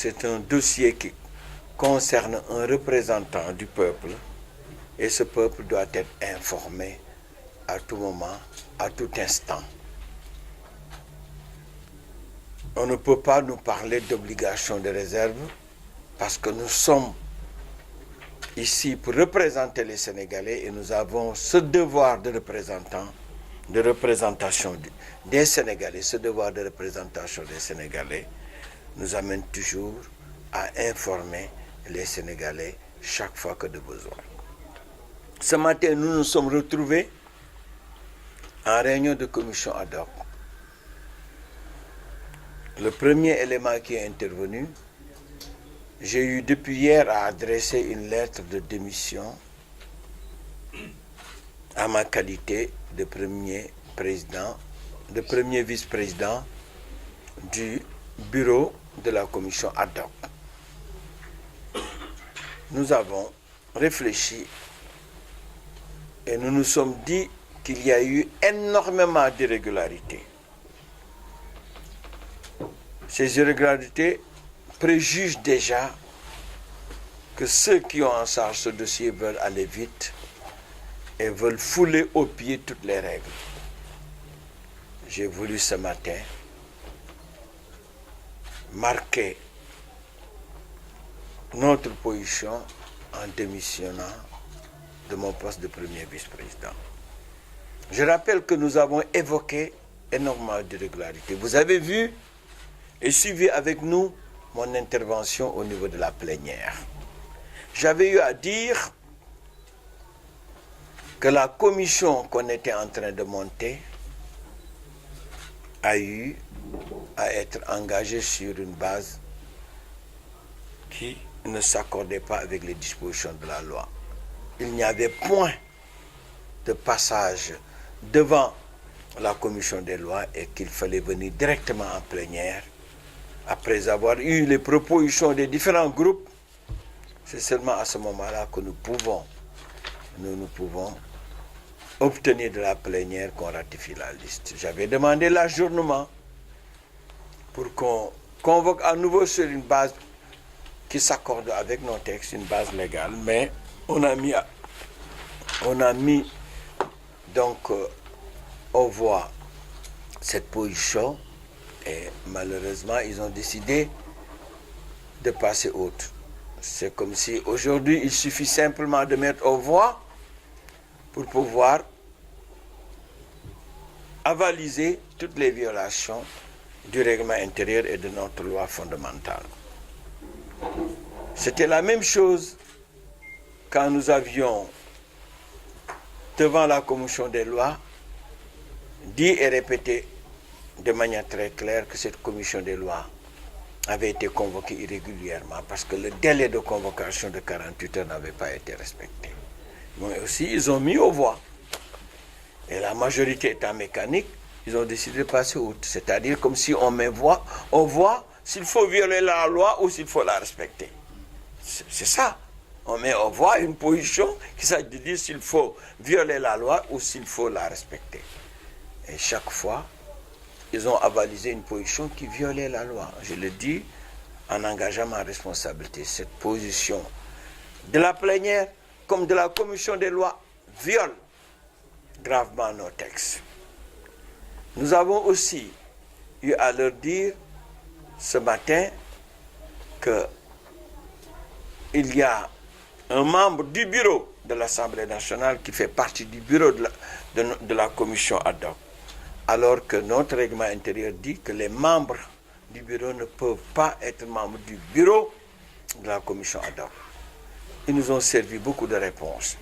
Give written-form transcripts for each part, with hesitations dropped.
C'est un dossier qui concerne un représentant du peuple et ce peuple doit être informé à tout moment, à tout instant. On ne peut pas nous parler d'obligation de réserve parce que nous sommes ici pour représenter les Sénégalais et nous avons ce devoir de représentation des Sénégalais. Ce devoir de représentation des Sénégalais nous amène toujours à informer les Sénégalais chaque fois que de besoin. Ce matin, nous nous sommes retrouvés en réunion de commission ad hoc. Le premier élément qui est intervenu, j'ai eu depuis hier à adresser une lettre de démission à ma qualité de premier vice-président du bureau de la commission ad hoc. Nous avons réfléchi et nous nous sommes dit qu'il y a eu énormément d'irrégularités. Ces irrégularités préjugent déjà que ceux qui ont en charge ce dossier veulent aller vite et veulent fouler aux pieds toutes les règles. J'ai voulu ce matin marquer notre position en démissionnant de mon poste de premier vice-président. Je rappelle que nous avons évoqué énormément d'irrégularités. Vous avez vu et suivi avec nous mon intervention au niveau de la plénière. J'avais eu à dire que la commission qu'on était en train de monter a eu à être engagée sur une base qui ne s'accordait pas avec les dispositions de la loi. Il n'y avait point de passage devant la commission des lois et qu'il fallait venir directement en plénière. Après avoir eu les propositions des différents groupes, c'est seulement à ce moment-là que nous pouvons obtenir de la plénière qu'on ratifie la liste. J'avais demandé l'ajournement pour qu'on convoque à nouveau sur une base qui s'accorde avec nos textes, une base légale, mais on a mis donc aux voix cette position et malheureusement ils ont décidé de passer autre. C'est comme si aujourd'hui il suffit simplement de mettre aux voix pour pouvoir avaliser toutes les violations du règlement intérieur et de notre loi fondamentale. C'était la même chose quand nous avions devant la commission des lois dit et répété de manière très claire que cette commission des lois avait été convoquée irrégulièrement parce que le délai de convocation de 48 heures n'avait pas été respecté. Mais aussi, ils ont mis aux voix. Et la majorité étant mécanique, ils ont décidé de passer outre. C'est-à-dire comme si on met aux voix s'il faut violer la loi ou s'il faut la respecter. C'est ça. On met aux voix une position qui s'agit de dire s'il faut violer la loi ou s'il faut la respecter. Et chaque fois, ils ont avalisé une position qui violait la loi. Je le dis en engageant ma responsabilité. Cette position de la plénière comme de la commission des lois viole gravement nos textes. Nous avons aussi eu à leur dire ce matin qu'il y a un membre du bureau de l'Assemblée nationale qui fait partie du bureau de la commission ad hoc, alors que notre règlement intérieur dit que les membres du bureau ne peuvent pas être membres du bureau de la commission ad hoc. Ils nous ont servi beaucoup de réponses.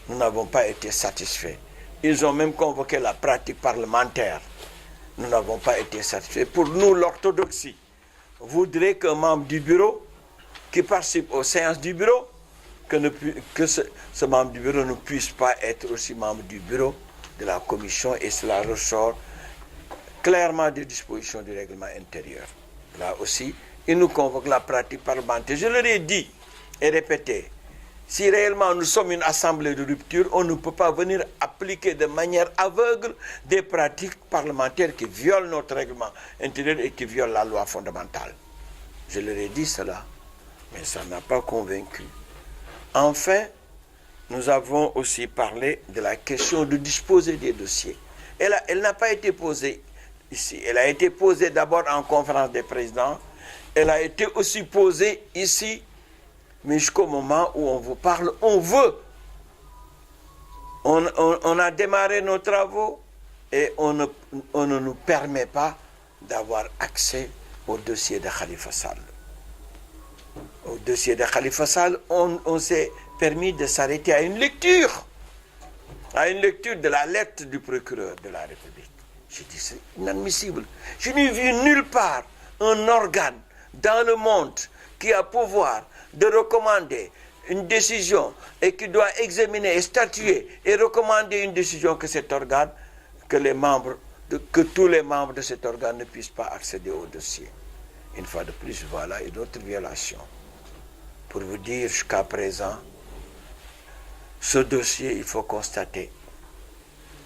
Nous n'avons pas été satisfaits. Ils ont même convoqué la pratique parlementaire. Nous n'avons pas été satisfaits. Pour nous, l'orthodoxie voudrait qu'un membre du bureau qui participe aux séances du bureau, que ce membre du bureau ne puisse pas être aussi membre du bureau de la commission, et cela ressort clairement des dispositions du règlement intérieur. Là aussi, ils nous convoquent la pratique parlementaire. Je leur ai dit et répété, si réellement nous sommes une assemblée de rupture, on ne peut pas venir appliquer de manière aveugle des pratiques parlementaires qui violent notre règlement intérieur et qui violent la loi fondamentale. Je leur ai dit cela, mais ça n'a pas convaincu. Enfin, nous avons aussi parlé de la question de disposer des dossiers. Elle n'a pas été posée ici. Elle a été posée d'abord en conférence des présidents. Elle a été aussi posée ici. Mais jusqu'au moment où on vous parle, on veut. On a démarré nos travaux et on ne nous permet pas d'avoir accès au dossier de Khalifa Sall. Au dossier de Khalifa Sall, on s'est permis de s'arrêter à une lecture de la lettre du procureur de la République. J'ai dit, c'est inadmissible. Je n'ai vu nulle part un organe dans le monde qui a pouvoir de recommander une décision et qui doit examiner et statuer et recommander une décision que cet organe, que tous les membres de cet organe ne puissent pas accéder au dossier. Une fois de plus, voilà une autre violation. Pour vous dire, jusqu'à présent, ce dossier, il faut constater,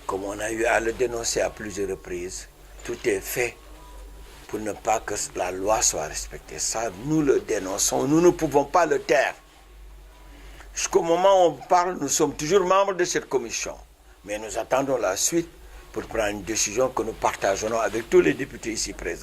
comme on a eu à le dénoncer à plusieurs reprises, tout est fait pour ne pas que la loi soit respectée. Ça, nous le dénonçons, nous ne pouvons pas le taire. Jusqu'au moment où on parle, nous sommes toujours membres de cette commission. Mais nous attendons la suite pour prendre une décision que nous partagerons avec tous les députés ici présents.